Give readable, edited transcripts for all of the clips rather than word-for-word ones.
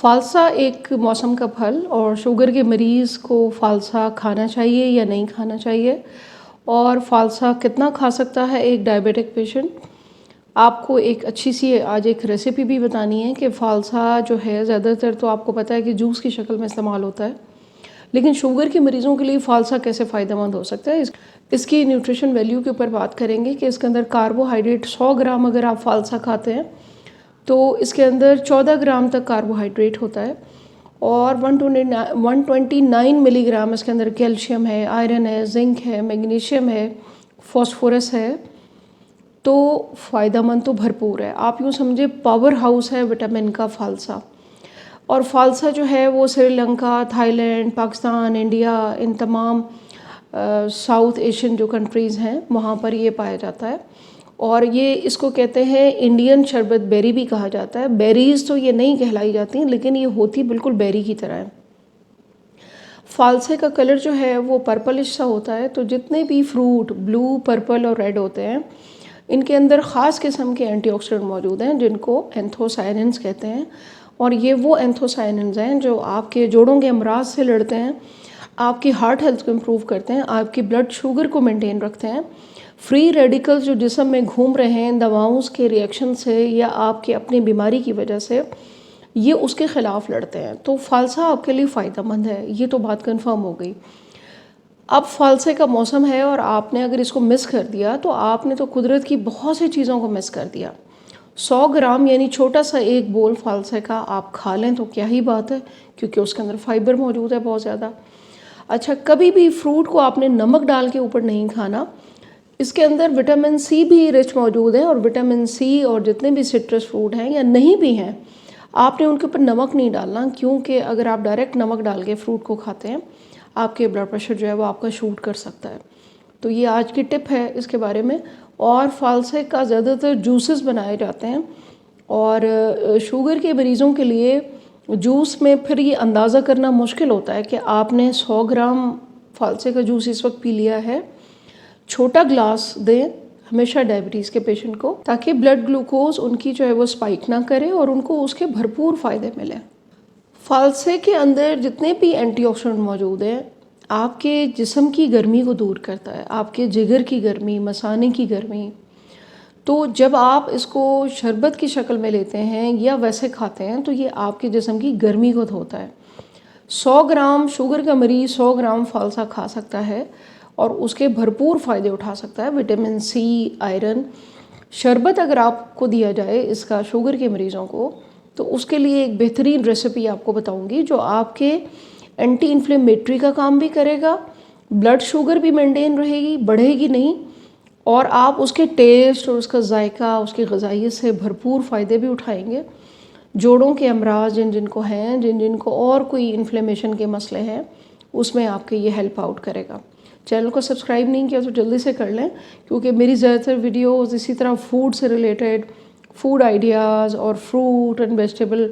فالسا ایک موسم کا پھل اور شوگر کے مریض کو فالسا کھانا چاہیے یا نہیں کھانا چاہیے، اور فالسا کتنا کھا سکتا ہے ایک ڈائبیٹک پیشنٹ۔ آپ کو ایک اچھی سی آج ایک ریسیپی بھی بتانی ہے کہ فالسا جو ہے زیادہ تر تو آپ کو پتہ ہے کہ جوس کی شکل میں استعمال ہوتا ہے، لیکن شوگر کے مریضوں کے لیے فالسا کیسے فائدہ مند ہو سکتا ہے، اس کی نیوٹریشن ویلیو کے اوپر بات کریں گے کہ اس کے اندر کاربوہائیڈریٹ 100 گرام اگر آپ فالسا کھاتے ہیں تو اس کے اندر 14 گرام تک کاربوہائیڈریٹ ہوتا ہے، اور 129 ملی گرام اس کے اندر کیلشیم ہے، آئرن ہے، زنک ہے، میگنیشیم ہے، فاسفورس ہے، تو فائدہ مند تو بھرپور ہے۔ آپ یوں سمجھے پاور ہاؤس ہے وٹامن کا فالسا۔ اور فالسا جو ہے وہ Sri Lanka, Thailand, Pakistan, India, ان تمام ساؤتھ ایشین جو کنٹریز ہیں وہاں پر یہ پایا جاتا ہے، اور یہ اس کو کہتے ہیں انڈین شربت بیری بھی کہا جاتا ہے۔ بیریز تو یہ نہیں کہلائی جاتی ہیں، لیکن یہ ہوتی بالکل بیری کی طرح ہے۔ فالسے کا کلر جو ہے وہ پرپلش سا ہوتا ہے، تو جتنے بھی فروٹ بلو، پرپل اور ریڈ ہوتے ہیں ان کے اندر خاص قسم کے اینٹی آکسیڈنٹ موجود ہیں جن کو اینتھوسائننز کہتے ہیں، اور یہ وہ اینتھوسائننز ہیں جو آپ کے جوڑوں کے امراض سے لڑتے ہیں، آپ کی ہارٹ ہیلتھ کو امپروو کرتے ہیں، آپ کی بلڈ شوگر کو مینٹین رکھتے ہیں، فری ریڈیکلز جو جسم میں گھوم رہے ہیں دواؤں کے ریئیکشن سے یا آپ کی اپنی بیماری کی وجہ سے، یہ اس کے خلاف لڑتے ہیں۔ تو فالسا آپ کے لیے فائدہ مند ہے، یہ تو بات کنفرم ہو گئی۔ اب فالسے کا موسم ہے اور آپ نے اگر اس کو مس کر دیا تو آپ نے تو قدرت کی بہت سی چیزوں کو مس کر دیا۔ 100 گرام یعنی چھوٹا سا ایک بول فالسے کا آپ کھا لیں تو کیا ہی بات ہے، کیونکہ اس کے اندر فائبر موجود ہے بہت زیادہ۔ اچھا، کبھی بھی فروٹ کو آپ نے نمک ڈال کے اوپر نہیں کھانا، اس کے اندر وٹامن سی بھی رچ موجود ہے، اور وٹامن سی اور جتنے بھی سٹرس فروٹ ہیں یا نہیں بھی ہیں آپ نے ان کے اوپر نمک نہیں ڈالنا، کیونکہ اگر آپ ڈائریکٹ نمک ڈال کے فروٹ کو کھاتے ہیں آپ کے بلڈ پریشر جو ہے وہ آپ کا شوٹ کر سکتا ہے۔ تو یہ آج کی ٹپ ہے اس کے بارے میں۔ اور فالسے کا زیادہ تر جوسز بنائے جاتے ہیں، اور شوگر کے مریضوں کے لیے جوس میں پھر یہ اندازہ کرنا مشکل ہوتا ہے کہ آپ نے 100 گرام فالسے کا جوس اس وقت پی لیا ہے۔ چھوٹا گلاس دیں ہمیشہ ڈائبٹیز کے پیشنٹ کو، تاکہ بلڈ گلوکوز ان کی جو ہے وہ اسپائک نہ کرے اور ان کو اس کے بھرپور فائدے ملیں۔ فالسے کے اندر جتنے بھی اینٹی آکسیڈنٹ موجود ہیں آپ کے جسم کی گرمی کو دور کرتا ہے، آپ کے جگر کی گرمی، مثانے کی گرمی۔ تو جب آپ اس کو شربت کی شکل میں لیتے ہیں یا ویسے کھاتے ہیں تو یہ آپ کے جسم کی گرمی کو دھوتا ہے۔ 100 گرام شوگر کا مریض 100 گرام فالسا کھا سکتا ہے اور اس کے بھرپور فائدے اٹھا سکتا ہے، وٹامن سی، آئرن۔ شربت اگر آپ کو دیا جائے اس کا شوگر کے مریضوں کو تو اس کے لیے ایک بہترین ریسیپی آپ کو بتاؤں گی جو آپ کے اینٹی انفلیمیٹری کا کام بھی کرے گا، بلڈ شوگر بھی مینٹین رہے گی، بڑھے گی نہیں، اور آپ اس کے ٹیسٹ اور اس کا ذائقہ، اس کی غذائیت سے بھرپور فائدے بھی اٹھائیں گے۔ جوڑوں کے امراض جن کو ہیں، جن کو اور کوئی انفلیمیشن کے مسئلے ہیں، اس میں آپ کے یہ ہیلپ آؤٹ کرے گا۔ چینل کو سبسکرائب نہیں کیا تو جلدی سے کر لیں، کیونکہ میری زیادہ تر ویڈیوز اسی طرح فوڈ سے ریلیٹڈ، فوڈ آئیڈیاز اور فروٹ اینڈ ویجیٹیبل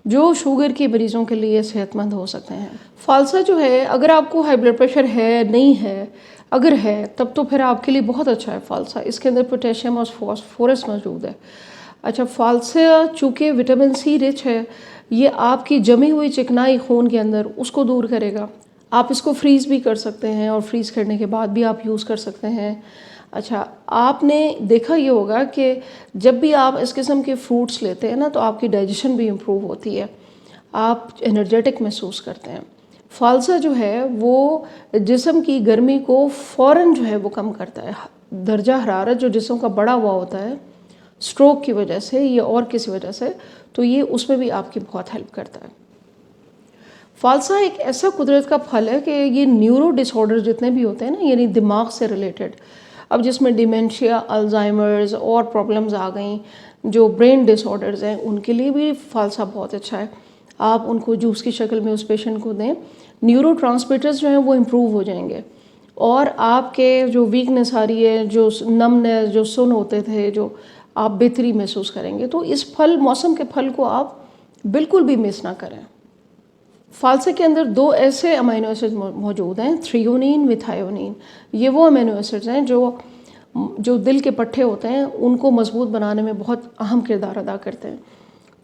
جو شوگر کے مریضوں کے لیے صحت مند ہو سکتے ہیں۔ فالسا جو ہے اگر آپ کو ہائی بلڈ پریشر ہے، نہیں ہے، اگر ہے تب تو پھر آپ کے لیے بہت اچھا ہے فالسا، اس کے اندر پوٹیشیم اور فاسفورس موجود ہے۔ اچھا، فالسا چونکہ وٹامن سی رچ ہے، یہ آپ کی جمی ہوئی چکنائی خون کے اندر اس کو دور کرے گا۔ آپ اس کو فریز بھی کر سکتے ہیں اور فریز کرنے کے بعد بھی آپ یوز کر سکتے ہیں۔ اچھا، آپ نے دیکھا یہ ہوگا کہ جب بھی آپ اس قسم کے فروٹس لیتے ہیں نا تو آپ کی ڈائجیشن بھی امپروو ہوتی ہے، آپ انرجیٹک محسوس کرتے ہیں۔ فالسا جو ہے وہ جسم کی گرمی کو فوراً جو ہے وہ کم کرتا ہے۔ درجہ حرارت جو جسم کا بڑا ہوا ہوتا ہے سٹروک کی وجہ سے یا اور کسی وجہ سے، تو یہ اس میں بھی آپ کی بہت ہیلپ کرتا ہے۔ فالسا ایک ایسا قدرت کا پھل ہے کہ یہ نیورو ڈس آرڈر جتنے بھی ہوتے ہیں نا، یعنی دماغ سے ریلیٹڈ، اب جس میں ڈیمینشیا، الزائمرز اور پرابلمز آ گئیں، جو برین ڈس آرڈرز ہیں، ان کے لیے بھی فالسا بہت اچھا ہے۔ آپ ان کو جوس کی شکل میں اس پیشنٹ کو دیں، نیورو ٹرانسمیٹرز جو ہیں وہ امپروو ہو جائیں گے، اور آپ کے جو ویکنس آ رہی ہے، جو نمنس، جو سن ہوتے تھے، جو آپ بہتری محسوس کریں گے۔ تو اس موسم کے پھل کو آپ بالکل بھی مس نہ کریں۔ فالسے کے اندر 2 ایسے امینو ایسڈ موجود ہیں، تھریونین، میتھائیونین۔ یہ وہ امینو ایسڈز ہیں جو دل کے پٹھے ہوتے ہیں ان کو مضبوط بنانے میں بہت اہم کردار ادا کرتے ہیں۔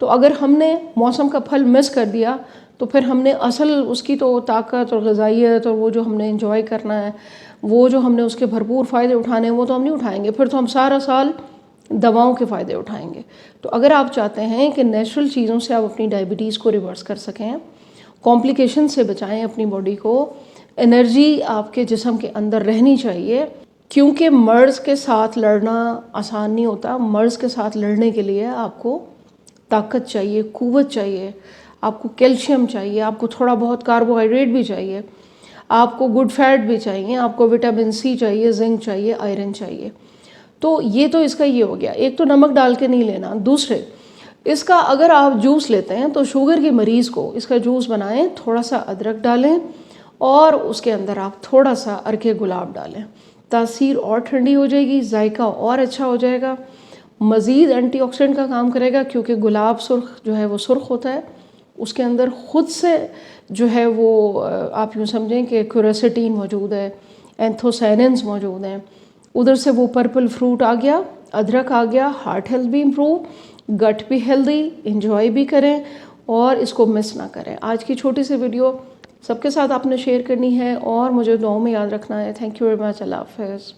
تو اگر ہم نے موسم کا پھل مس کر دیا تو پھر ہم نے اصل اس کی تو طاقت اور غذائیت اور وہ جو ہم نے انجوائے کرنا ہے، وہ جو ہم نے اس کے بھرپور فائدے اٹھانے ہیں، وہ تو ہم نہیں اٹھائیں گے، پھر تو ہم سارا سال دواؤں کے فائدے اٹھائیں گے۔ تو اگر آپ چاہتے ہیں کہ نیچرل چیزوں سے آپ اپنی ڈائبٹیز کو ریورس کر سکیں، کمپلیکیشن سے بچائیں اپنی باڈی کو، انرجی آپ کے جسم کے اندر رہنی چاہیے، کیونکہ مرض کے ساتھ لڑنا آسان نہیں ہوتا۔ مرض کے ساتھ لڑنے کے لیے آپ کو طاقت چاہیے، قوت چاہیے، آپ کو کیلشیم چاہیے، آپ کو تھوڑا بہت کاربوہائیڈریٹ بھی چاہیے، آپ کو گڈ فیٹ بھی چاہیے، آپ کو وٹامن سی چاہیے، زنک چاہیے، آئرن چاہیے۔ تو یہ تو اس کا یہ ہو گیا، ایک تو نمک ڈال کے نہیں لینا۔ دوسرے، اس کا اگر آپ جوس لیتے ہیں تو شوگر کے مریض کو اس کا جوس بنائیں، تھوڑا سا ادرک ڈالیں اور اس کے اندر آپ تھوڑا سا ارک گلاب ڈالیں، تاثیر اور ٹھنڈی ہو جائے گی، ذائقہ اور اچھا ہو جائے گا، مزید اینٹی آکسیڈنٹ کا کام کرے گا، کیونکہ گلاب سرخ جو ہے وہ سرخ ہوتا ہے، اس کے اندر خود سے جو ہے وہ آپ یوں سمجھیں کہ کیورسٹین موجود ہے، اینتھوسائننز موجود ہیں، ادھر سے وہ پرپل فروٹ آ گیا، ادرک آ گیا، ہارٹ ہیلتھ بھی امپروو، گٹ بھی ہیلدی، انجوائے بھی کریں اور اس کو مس نہ کریں۔ آج کی چھوٹی سی ویڈیو سب کے ساتھ آپ نے شیئر کرنی ہے اور مجھے دعاؤں میں یاد رکھنا ہے۔ تھینک یو ویری مچ، اللہ حافظ۔